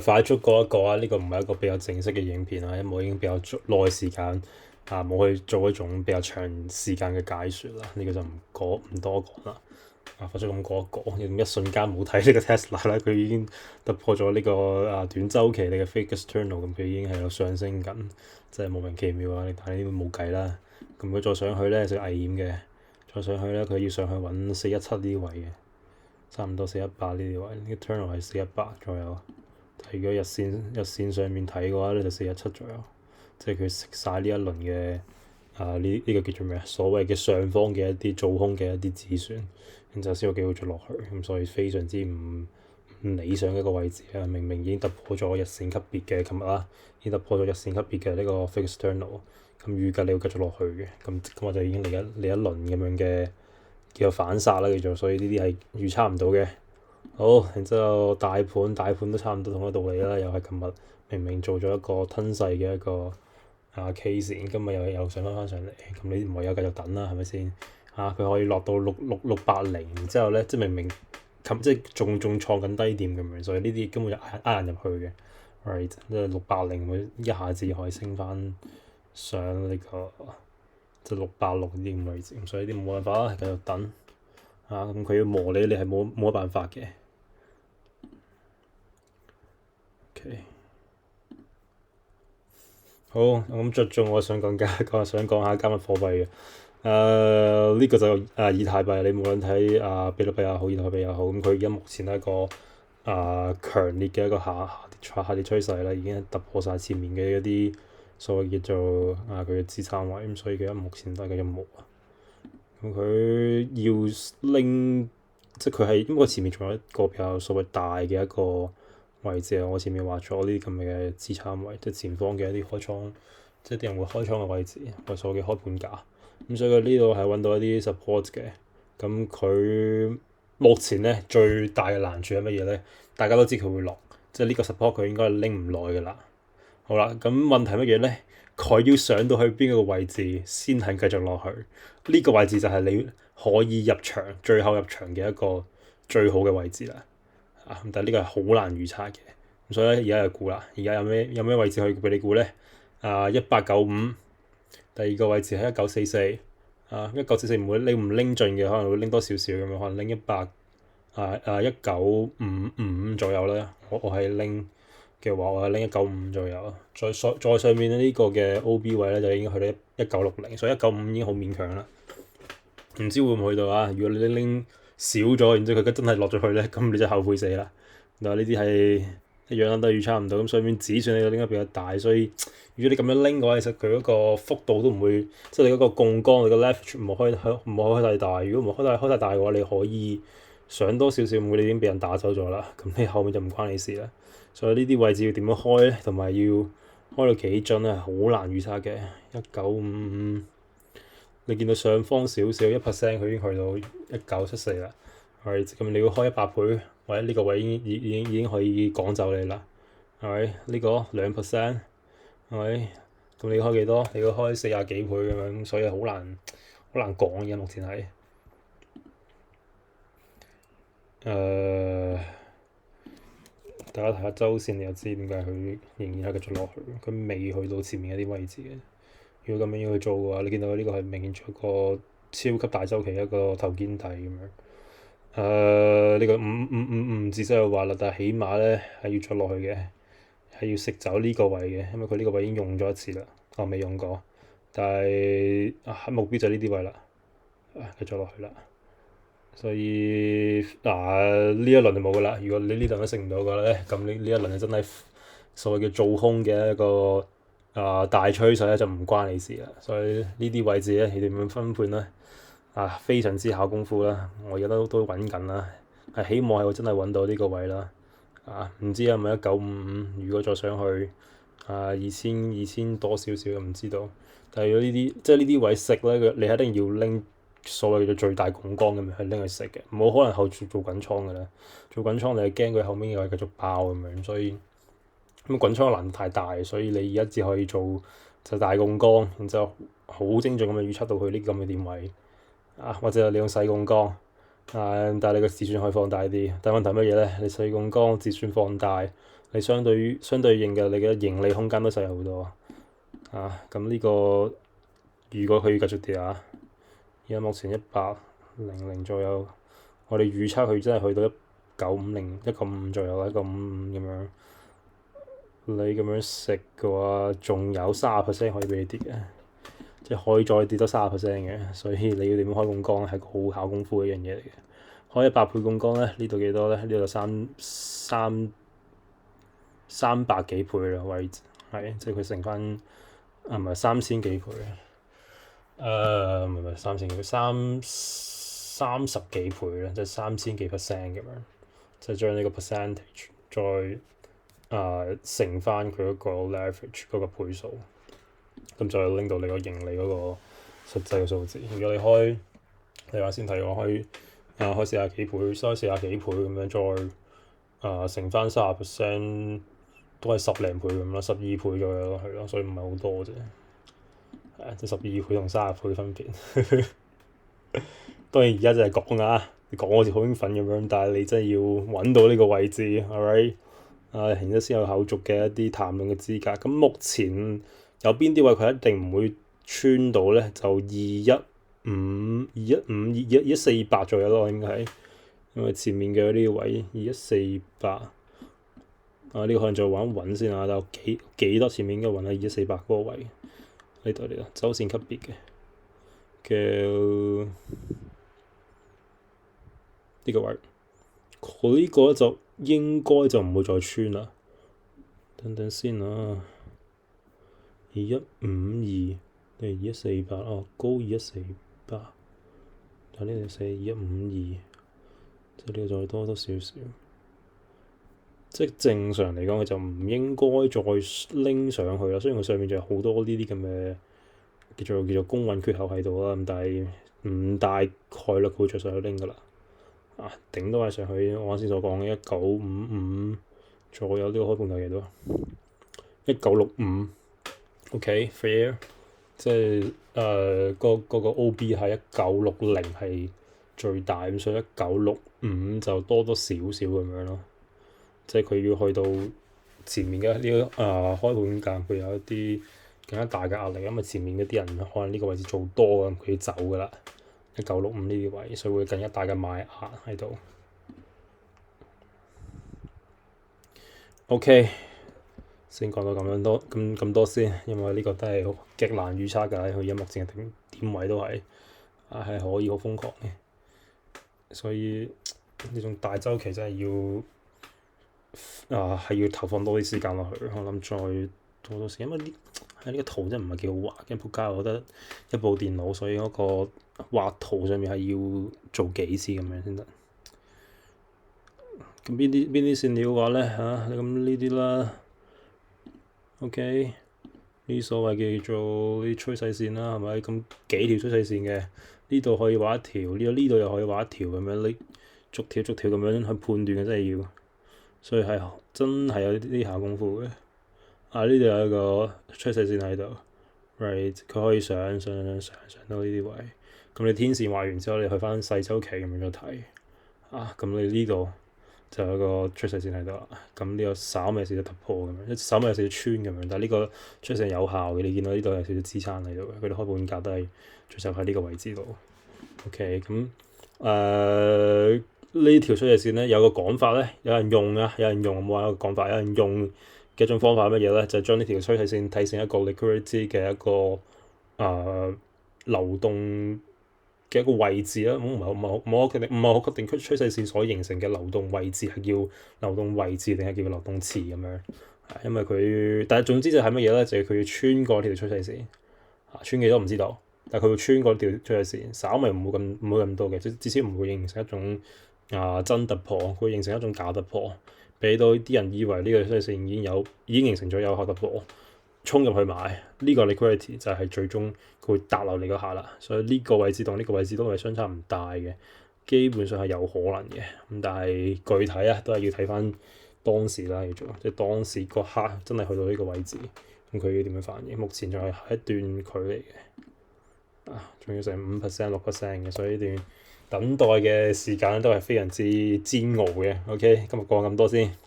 快速過一個啊！呢個唔係一個比較正式嘅影片啊，因為我已經比較耐時間冇去做一種比較長時間嘅解説啦。呢個就唔多講啦。快速咁過一個，一瞬間冇睇呢個 Tesla 啦，佢已經突破咗呢個短週期你嘅 fake external，咁佢已經喺度上升緊，真係莫名其妙啊！但係呢啲冇計啦。咁佢再上去咧就危險嘅，再上去咧佢要上去揾417呢啲位嘅，差唔多418呢啲位，呢個 turn 係418左右。如果日線上面睇嘅話咧，就417左右，即係佢食晒呢一輪嘅呢個叫做咩啊？所謂嘅上方嘅一啲做空嘅一啲止損，然之後先有機會再落去，咁所以非常之唔理想嘅一個位置啊！明明已經突破咗日線級別嘅，琴日啦已經突破咗日線級別嘅呢個 fixed external，咁預計你會繼續落去嘅，咁我就已經嚟一輪咁樣嘅叫做反殺啦，叫做，所以呢啲係預測唔到嘅。好，然之後大盤都差唔多同一道理啦，又係琴日明明做咗一個吞噬嘅一個case，今日又上翻上嚟，咁你唔唯有繼續等啦，係咪先？佢可以落到680，然之後咧，即係明明即係仲創緊低點咁樣，所以呢啲根本就呃人入去嘅，right？即係680會一下子可以升翻上呢個即係686呢啲咁位置，所以呢啲冇辦法啦，繼續等咁佢要磨你係冇乜辦法嘅。Okay. 好，咁着重我想講下加密貨幣嘅。呢個就以太幣，你無論睇比特幣又好，以太幣又好，咁佢而家目前係一個強烈嘅一個下跌趨勢啦，已經突破晒前面嘅一啲所謂叫做佢嘅支撐位，咁所以佢而家目前都係繼續磨啊。咁佢要拎，即係佢係因為前面仲有一個比較所謂大嘅一個位置啊，我前面畫咗呢啲咁嘅支撐位，即係前方嘅一啲開倉，即係啲人會開倉嘅位置，我所謂嘅開盤價。咁所以佢呢度係揾到一啲 support 嘅。咁佢目前咧最大嘅難處係乜嘢咧？大家都知佢會落，即係呢個 support 佢應該係拎唔耐㗎啦。好啦，咁問題乜嘢咧？佢要上到去邊個位置先係繼續落去？呢個位置就係你可以入場最後入場嘅一個最好嘅位置啦。但係呢個係好難預測嘅，所以咧而家就估啦。而家有咩位置可以俾你估咧？1895，第二個位置係1944。1944唔會你唔拎盡嘅，可能會拎多少少咁樣，可能拎1955左右啦。我係拎嘅話，我係拎195左右。再上面呢個嘅 OB 位咧就已經去到1960，所以195已經好勉強啦。唔知會唔會去到啊？如果你拎少咗，然之後佢真係落咗去咧，咁你就後悔死啦。嗱，呢啲係一樣都預測唔到，咁上面指數你拎得比較大，所以如果你咁樣拎嘅話，其實佢嗰個幅度都唔會，即係你嗰個槓桿，你個 leverage 唔好開太大。如果唔開太大嘅話，你可以上多少少，你已經俾人打走咗啦。咁你後面就唔關你事啦。所以呢啲位置要點樣開咧，同埋要開到幾準咧，好難預測嘅。1955。你見到上方少少1%，佢已經去到1974啦。咁你要開100倍，或者呢個位已經可以趕走你啦。呢個2%，係咪？咁你要開幾多？你要開40幾倍咁樣，所以好難講嘅。目前係大家睇下周線，你就知點解佢仍然係繼續落去。佢未去到前面一啲位置嘅。如果咁樣要去做嘅話，你見到呢個係明顯咗一個超級大周期一個頭肩底咁樣。呢個唔仔細去話啦，但係起碼咧係要再落去嘅，係要食走呢個位嘅，因為佢呢個位已經用咗一次啦，我未用過，但係目標就係呢啲位啦，繼續落去啦。所以呢一輪就冇噶啦。如果你呢輪都食唔到嘅咧，咁呢一輪就真係所謂嘅做空嘅一個大趨勢咧，就唔關你事啦。所以呢啲位置咧，你點樣分判咧？非常之考功夫啦。我而家都揾緊啦，係希望係我真係揾到呢個位啦。唔知係咪1955？如果再上去2000多少少，唔知道。但係如果呢啲位食咧，你一定要拎所謂嘅最大槓桿咁樣去拎去食嘅，冇可能後續做緊倉㗎啦。做緊倉你係驚佢後面又係繼續爆咁樣，所以咁滾倉難度太大，所以你而家只可以做就大槓桿，然之後好精準咁樣預測到佢呢咁嘅點位或者你用細槓桿但係你個止損可以放大啲。但係問題乜嘢咧？你細槓桿止損放大，你相對應嘅你嘅盈利空間都細好多。咁呢個如果佢繼續跌啊，而家目前1800左右，我哋預測佢真係去到1950、195左右啦，195咁樣。你咁樣食嘅話，仲有30%可以俾你跌嘅，即係可以再跌多30% 嘅。所以你要點樣開槓桿係個好考功夫嘅一樣嘢嚟嘅。開100倍槓桿咧，呢度幾多咧？呢度300幾倍啦，位置係即係佢乘翻唔係3000幾倍唔係3000幾倍，30幾倍啦，即係3000幾% 咁樣，即係將呢個 percentage 再乘翻佢嗰個 leverage 嗰個倍數，咁就拎到你個盈利嗰個實際嘅數字。如果你話先睇我開40幾倍，收40幾倍咁樣再乘翻30%，都係10零倍咁啦，12倍左右咯，係咯，所以唔係好多啫。即係12倍同30倍分別。當然而家就係講好似好興奮咁樣，但係你真係要揾到呢個位置，alright。然之後先有後續嘅一啲談論嘅資格。咁目前有邊啲位佢一定唔會穿到咧？就215、21400左右咯，應該係。因為前面嘅呢個位2148，呢個可能再揾一揾先啊。有幾多前面應該揾喺2148嗰個位？呢度周線級別嘅呢個位，佢呢個就應該就唔會再穿啦。等等先啊，2152定係2148哦，高2148，但呢度寫2152，即係呢個再多少少。即係正常嚟講，佢就唔應該再拎上去啦。雖然佢上面仲有好多呢啲咁嘅叫做公允缺口喺度啦，咁但係唔大概率佢會再上去拎噶啦。頂都係上去，我啱先所講嘅1955左右，呢個開盤價幾多？1965 OK fair，即係嗰個 OB 係1960係最大，咁所以1965就多少少咁樣咯。即係佢要去到前面嘅呢個開盤價，佢有一啲更加大嘅壓力，因為前面嗰啲人可能呢個位置做多咁，佢要走噶啦。1965呢啲位，所以會更加大嘅賣壓喺度。OK，先講到咁多先，因為呢個都係極難預測㗎。佢而家目前嘅點位都係可以好瘋狂嘅，所以呢種大週期真係要要投放多啲時間落去。我諗再多時，因為呢個圖真係唔係幾好畫嘅，仆街！我覺得一部電腦，所以嗰個畫圖上面係要做幾次咁樣先得。咁邊啲線料嘅話咧咁呢啲啦。OK，呢所謂叫做啲趨勢線啦，係咪？咁幾條趨勢線嘅，呢度可以畫一條，呢度又可以畫一條咁樣，你逐條咁樣去判斷嘅，真係要。所以係真係有啲下功夫嘅。呢度有一個趨勢線喺度 ，right，佢可以上到呢啲位。咁你天線畫完之後，你去翻細週期咁樣再睇。咁你呢度就有一個趨勢線喺度啦。咁呢個稍微有少少突破咁樣，稍微有少少穿咁樣，但係呢個趨勢有效嘅。你見到呢度有少少支撐喺度嘅，佢哋開盤價都係最少喺呢個位置度。OK，咁呢條趨勢線咧有個講法咧，有人用冇話一個講法，有人用嘅一種方法係乜嘢咧？就係將呢條趨勢線睇成一個 liquidity 嘅一個流動嘅一個位置啦。唔係好確定趨勢線所形成嘅流動位置係叫流動位置定係叫流動池咁樣。因為但係總之就係乜嘢咧？就係佢要穿過呢條趨勢線，穿幾多唔知道，但係佢會穿過條趨勢線，稍微唔會咁多嘅，至少唔會形成一種真突破，佢會形成一種假突破，俾到啲人以為呢個趨勢線已經形成咗有效突破，衝入去買呢個 liquidity 就係最終佢會搭落嚟嗰下啦。所以呢個位置同呢個位置都係相差唔大嘅，基本上係有可能嘅。咁但係具體都係要睇翻當時啦，要做即係當時嗰刻真係去到呢個位置，咁佢要點樣反應？目前仲係一段距離嘅，仲要成5% 6% 嘅，所以呢段等待嘅時間都係非常之煎熬嘅。OK，今日講咁多先。